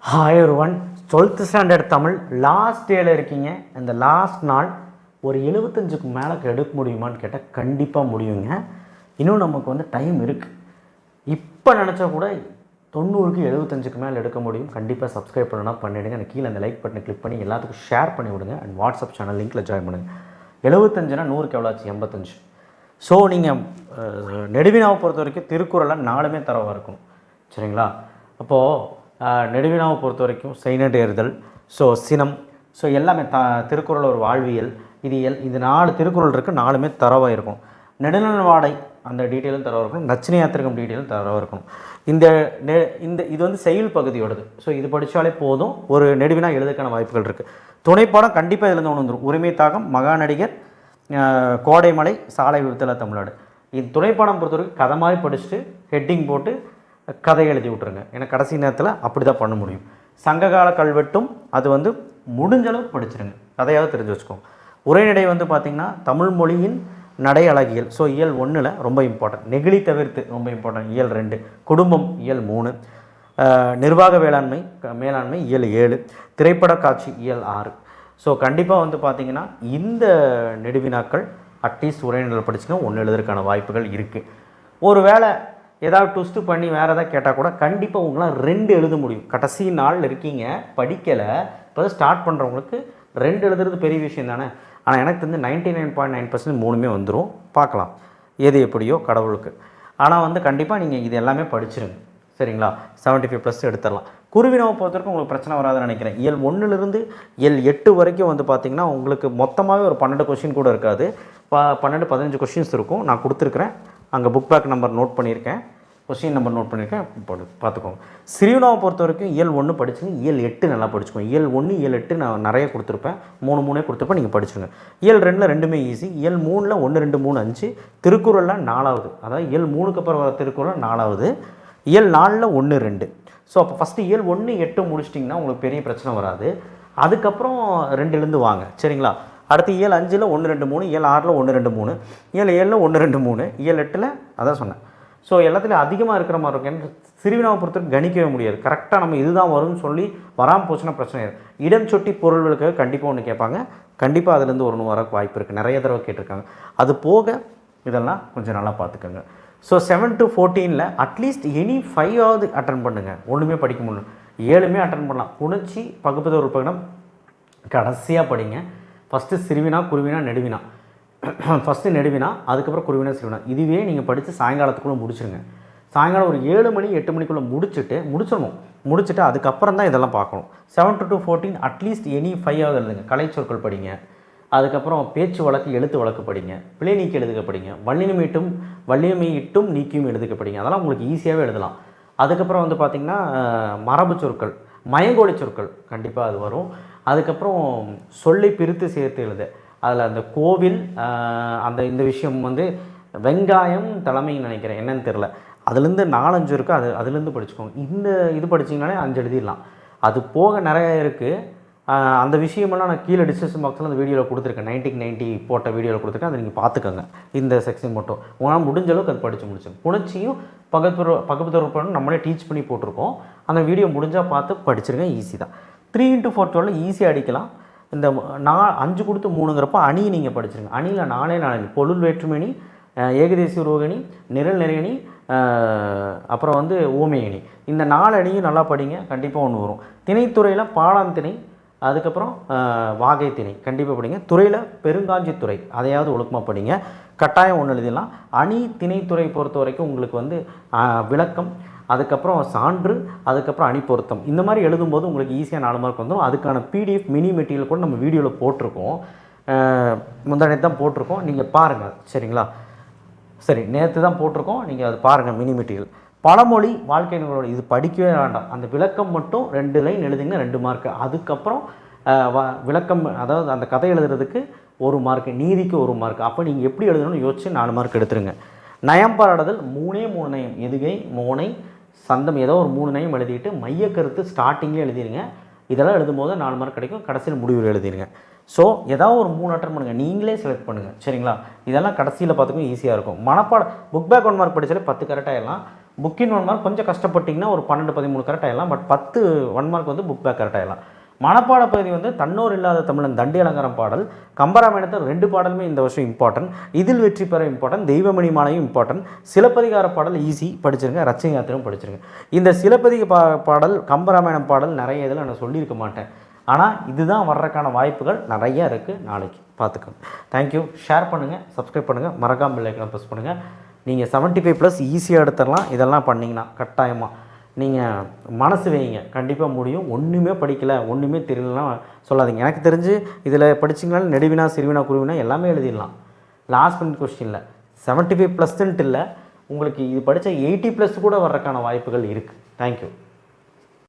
Hi ஒருவன் 12th standard Tamil last டேயில் இருக்கீங்க. இந்த லாஸ்ட் நாள் ஒரு 75க்கு மேலே எடுக்க முடியுமான்னு கேட்டால் கண்டிப்பாக முடியுங்க. இன்னும் நமக்கு டைம் இருக்குது. இப்போ நினச்சா கூட 90க்கு 75க்கு மேலே எடுக்க முடியும். கண்டிப்பாக சப்ஸ்கிரைப் பண்ணணும்னா பண்ணிவிடுங்க. எனக்கு கீழே அந்த லைக் பட்டனை கிளிக் பண்ணி எல்லாத்துக்கும் ஷேர் பண்ணி விடுங்க. அண்ட் வாட்ஸ்அப் சேனல் லிங்க்கில் ஜாயின் பண்ணுங்கள். 75னா 100க்கு எவ்வளோ ஆச்சு? 85. ஸோ நீங்கள் நெடுவினாவை பொறுத்த வரைக்கும் திருக்குறளில் 4மே தரவாக இருக்கணும். சரிங்களா? அப்போது நெடுவினாவை பொறுத்த வரைக்கும் செய்நடேறுதல், ஸோ சினம், ஸோ எல்லாமே திருக்குறள் ஒரு வாழ்வியல், இது 4 திருக்குறள் இருக்குது. 4மே தரவாக இருக்கும். நெடுநல்வாடை அந்த டீட்டெயிலும் தரவாக இருக்கணும். நச்சினையாத்திரகம் டீட்டெயிலும் தரவாக இருக்கணும். இது செயல் பகுதியோடது. ஸோ இது படித்தாலே போதும். ஒரு நெடுவினா எழுதுக்கான வாய்ப்புகள் இருக்குது. துணைப்பாடம் கண்டிப்பாக எழுத ஒன்று வந்துடும். உரிமை தாகம், மகாநடிகர், கோடைமலை, சாலை விபத்தில் தமிழ்நாடு. இது துணைப்பாடம் பொறுத்தவரைக்கும் கதை மாதிரி படிச்சுட்டு ஹெட்டிங் போட்டு கதை எழுதி விட்ருங்க. ஏன்னா கடைசி நேரத்தில் அப்படி தான் பண்ண முடியும். சங்ககால கல்வெட்டும் அது முடிஞ்சளவு படிச்சிருங்க. கதையாவது தெரிஞ்சு வச்சுக்கோங்க. உரைநடை பார்த்திங்கன்னா தமிழ் மொழியின் நடை அழகியல், ஸோ இயல் 1ல் ரொம்ப இம்பார்ட்டன்ட். நெகிழி தவிர்த்து ரொம்ப இம்பார்ட்டன்ட் இயல் 2. குடும்பம் இயல் 3. நிர்வாக மேலாண்மை இயல் 7. திரைப்பட காட்சி இயல் 6. ஸோ கண்டிப்பாக பார்த்திங்கன்னா இந்த நெடுவினாக்கள் அட்லீஸ்ட் உரைநடை படிச்சுன்னா 1 எழுதுறதுக்கான வாய்ப்புகள் இருக்குது. ஒரு வேளை ஏதாவது ட்விஸ்ட்டு பண்ணி வேறு எதாவது கேட்டால் கூட கண்டிப்பாக உங்களால் 2 எழுத முடியும். கடைசி நாள் இருக்கீங்க, படிக்கலை, இப்போ ஸ்டார்ட் பண்ணுறவங்களுக்கு 2 எழுதுறது பெரிய விஷயம் தானே. ஆனால் எனக்கு தெரிஞ்சு 99.9% 3மே வந்துடும். பார்க்கலாம் எது எப்படியோ கடவுளுக்கு. ஆனால் கண்டிப்பாக நீங்கள் இது எல்லாமே படிச்சிருங்க. சரிங்களா? 75+ எடுத்துடலாம். குருவினாவை பொறுத்தவரைக்கும் உங்களுக்கு பிரச்சனை வராதுன்னு நினைக்கிறேன். இயல் 1லிருந்து இயல் 8 வரைக்கும் பார்த்திங்கன்னா உங்களுக்கு மொத்தமாகவே ஒரு 12 கொஷின் கூட இருக்காது. 12-15 கொஷின்ஸ் இருக்கும். நான் கொடுத்துருக்குறேன். அங்கே புக் பேக் நம்பர் நோட் பண்ணியிருக்கேன், கொஸ்டின் நம்பர் நோட் பண்ணியிருக்கேன், பார்த்துக்கோங்க. சிறுவினாவை பொறுத்த வரைக்கும் இயல் 1 படிச்சுங்க. இயல் 8 நல்லா படிச்சுக்கோங்க. இயல் 1 இயல் 8 நான் நிறைய கொடுத்துருப்பேன். 3 கொடுத்துருப்பேன். நீங்கள் படிச்சுருங்க. இயல் 2ல் 2மே ஈஸி. இயல் 3ல் 1 2 3 5. திருக்குறளில் 4வது, அதாவது இயல் 3க்கு அப்புறம் வர திருக்குறள் 4வது. இயல் 4ல் 1 2. ஸோ அப்போ ஃபஸ்ட்டு இயல் 1 8 முடிச்சிட்டிங்கன்னா உங்களுக்கு பெரிய பிரச்சனை வராது. அதுக்கப்புறம் 2லேருந்து வாங்க. சரிங்களா? அடுத்து இயல் 5ல் 1 2 3, இயல் 6ல் 1 2 3, இயல் 7ல் 1 2 3, இயல் 8ல் அதான் சொன்னேன். ஸோ எல்லாத்துலேயும் அதிகமாக இருக்கிற மாதிரி இருக்கும். ஏன்னா சிறுவினாவை பொறுத்தவரைக்கும் கணிக்கவே முடியாது. கரெக்டாக நம்ம இதுதான் வரும்னு சொல்லி வராமல் போச்சுன்னா பிரச்சனை இல்லை. இடம் சொட்டி பொருள்களுக்கு கண்டிப்பாக ஒன்று கேட்பாங்க. கண்டிப்பாக அதுலேருந்து ஒன்று வர வாய்ப்பு இருக்குது. நிறைய தடவை கேட்டிருக்காங்க. அது போக இதெல்லாம் கொஞ்சம் நல்லா பார்த்துக்கோங்க. ஸோ 7 to 14ல் அட்லீஸ்ட் எனி 5ஆவது அட்டன் பண்ணுங்கள். ஒன்றுமே படிக்க முடியும். 7மே அட்டன் பண்ணலாம். புணர்ச்சி, பகுப்புதல் உறுப்பினம் கடைசியாக படிங்க. ஃபஸ்ட்டு சிறுவினா, குருவினா, நெடுவினா. ஃபஸ்ட்டு நெடுவினா, அதுக்கப்புறம் குருவினா, சிறுவினா. இதுவே நீங்கள் படித்து சாயங்காலத்துக்குள்ளே முடிச்சுருங்க. சாயங்காலம் ஒரு 7 மணி 8 மணிக்குள்ளே முடிச்சுட்டு அதுக்கப்புறம் தான் இதெல்லாம் பார்க்கணும். 7 to 14 அட்லீஸ்ட் எனி 5ஆவது எழுதுங்க. கலைச்சொற்கள் படிங்க. அதுக்கப்புறம் பேச்சு வழக்கு, எழுத்து வழக்கு படிங்க. பிழை நீக்கி எழுதுக படிங்க. வள்ளியமையிட்டும் நீக்கியும் எழுதுக படிங்க. அதெல்லாம் உங்களுக்கு ஈஸியாகவே எழுதலாம். அதுக்கப்புறம் பார்த்திங்கன்னா மரபு சொற்கள், மயங்கோலி சொற்கள் கண்டிப்பாக அது வரும். அதுக்கப்புறம் சொல்லை பிரித்து சேர்த்து எழுத, அதில் அந்த கோவில் இந்த விஷயம் வெங்காயம் தலைமைன்னு நினைக்கிறேன், என்னன்னு தெரில. அதுலேருந்து 4-5 இருக்குது. அதுலேருந்து படிச்சுக்கோங்க. இது படிச்சிங்கனாலே 5 எழுதிடலாம். அது போக நிறைய இருக்குது. அந்த விஷயமெல்லாம் நான் கீழே டிஸ்கிரிப்ஷன் பாக்ஸில் அந்த வீடியோவில் கொடுத்துருக்கேன். 90 போட்ட வீடியோவில் கொடுத்துருக்கேன். அதை நீங்கள் பார்த்துக்கோங்க. இந்த செக்ஷன் மட்டும் உங்களால் முடிஞ்ச அளவுக்கு அது படித்து முடிச்சுங்க. புணர்ச்சியும் பகுப்புதல் நம்மளே டீச் பண்ணி போட்டிருக்கோம். அந்த வீடியோ முடிஞ்சால் பார்த்து படிச்சிருங்க. ஈஸி தான். 3 into 4 12 ஈஸியாக அடிக்கலாம். இந்த 5 கொடுத்து 3ங்கிறப்ப அணி நீங்கள் படிச்சிருங்க. அணியில் 4 பொருள் வேற்றுமணி, ஏகதேசிய ரோகிணி, நிரல் நிறையணி, அப்புறம் ஓமையணி. இந்த 4 அணியும் நல்லா படிங்க. கண்டிப்பாக ஒன்று வரும். திணைத்துறையில் பாடான் திணை, அதுக்கப்புறம் வாகை திணை கண்டிப்பாக படிங்க. துறையில் பெருங்காஞ்சி துறை, அதையாவது ஒழுக்கமாக படிங்க. கட்டாயம் 1 எழுதிடலாம். அணி திணைத்துறை பொறுத்த வரைக்கும் உங்களுக்கு விளக்கம், அதுக்கப்புறம் சான்று, அதுக்கப்புறம் அணி பொருத்தம், இந்த மாதிரி எழுதும்போது உங்களுக்கு ஈஸியாக 4 மார்க் வந்துடும். அதுக்கான PDF மினி மெட்டீரியல் கூட நம்ம வீடியோவில் போட்டிருக்கோம். முந்தானேத்து தான் போட்டிருக்கோம். நீங்கள் பாருங்கள். சரிங்களா? சரி, நேற்று தான் போட்டிருக்கோம். நீங்கள் அது பாருங்கள் மினி மெட்டீரியல். பழமொழி, வாழ்க்கை நிகழ்வோட இது படிக்கவே வேண்டாம். அந்த விளக்கம் மட்டும் 2 லைன் எழுதிங்கன்னா 2 மார்க்கு. அதுக்கப்புறம் விளக்கம், அதாவது அந்த கதை எழுதுறதுக்கு 1 மார்க்கு, நீதிக்கு 1 மார்க்கு. அப்போ நீங்கள் எப்படி எழுதணும்னு யோசிச்சு 4 மார்க் எடுத்துருங்க. நயம் பாராடுதல் 3 நயம், எதுகை, மோனை, சந்தம், ஏதோ ஒரு 3 நயம் எழுதிட்டு மையக்கருத்து ஸ்டார்டிங்லேயே எழுதிடுங்க. இதெல்லாம் எழுதும்போது 4 மார்க் கிடைக்கும். கடைசியில் முடிவில் எழுதிடுங்க. ஸோ ஏதாவது ஒரு 3 அட்டன் பண்ணுங்கள். நீங்களே செலக்ட் பண்ணுங்கள். சரிங்களா? இதெல்லாம் கடைசியில் பார்த்துக்கும் ஈஸியாக இருக்கும். புக் பேக் 1 மார்க் படித்தாலே 10 கரெக்டாக ஆகிடலாம். புக்கின் 1 மார்க் கொஞ்சம் கஷ்டப்பட்டிங்கன்னா ஒரு 12 13 கரெக்ட் ஆகிடலாம். பட் 10 1 மார்க் வந்து புக் பேக் கரெக்ட் ஆகிடலாம். மனப்பாட பகுதி வந்து தன்னோர் இல்லாத தமிழன் தண்டி அலங்காரம் பாடல், கம்பராமாயணத்தில் 2 பாடலுமே இந்த வருஷம் இம்பார்ட்டன்ட், இதில் வெற்றி பெற இம்பார்ட்டன்ட், தெய்வமணி மாலையும் இம்பார்ட்டன்ட், சிலப்பதிகார பாடல் ஈஸி படிச்சிருங்க, ரச்சனையாத்திரம் படிச்சிருங்க. இந்த சிலப்பதிக பாடல் கம்பராமாயணம் பாடல் நிறைய இதில் நான் சொல்லியிருக்க மாட்டேன். ஆனால் இதுதான் வர்றதுக்கான வாய்ப்புகள் நிறையா இருக்குது. நாளைக்கு பார்த்துக்கோங்க. தேங்க்யூ. ஷேர் பண்ணுங்கள், சப்ஸ்கிரைப் பண்ணுங்கள், மறக்காம பெல் ஐக்கானை ப்ரெஸ் பண்ணுங்கள். நீங்கள் 75+ ஈஸியாக எடுத்துடலாம். இதெல்லாம் பண்ணிங்கன்னா கட்டாயமாக நீங்கள் மனசு வைங்க, கண்டிப்பாக முடியும். ஒன்றுமே படிக்கலை, ஒன்றுமே தெரியலலாம் சொல்லாதீங்க. எனக்கு தெரிஞ்சு இதில் படிச்சிங்கனாலும் நெடுவினா சிறுவினா குருவினா எல்லாமே எழுதிடலாம். லாஸ்ட் மினிட் கொஸ்டினில் 75+ன்ட்டு இல்லை, உங்களுக்கு இது படித்தா 80+ கூட வர்றதுக்கான வாய்ப்புகள் இருக்குது. தேங்க்யூ.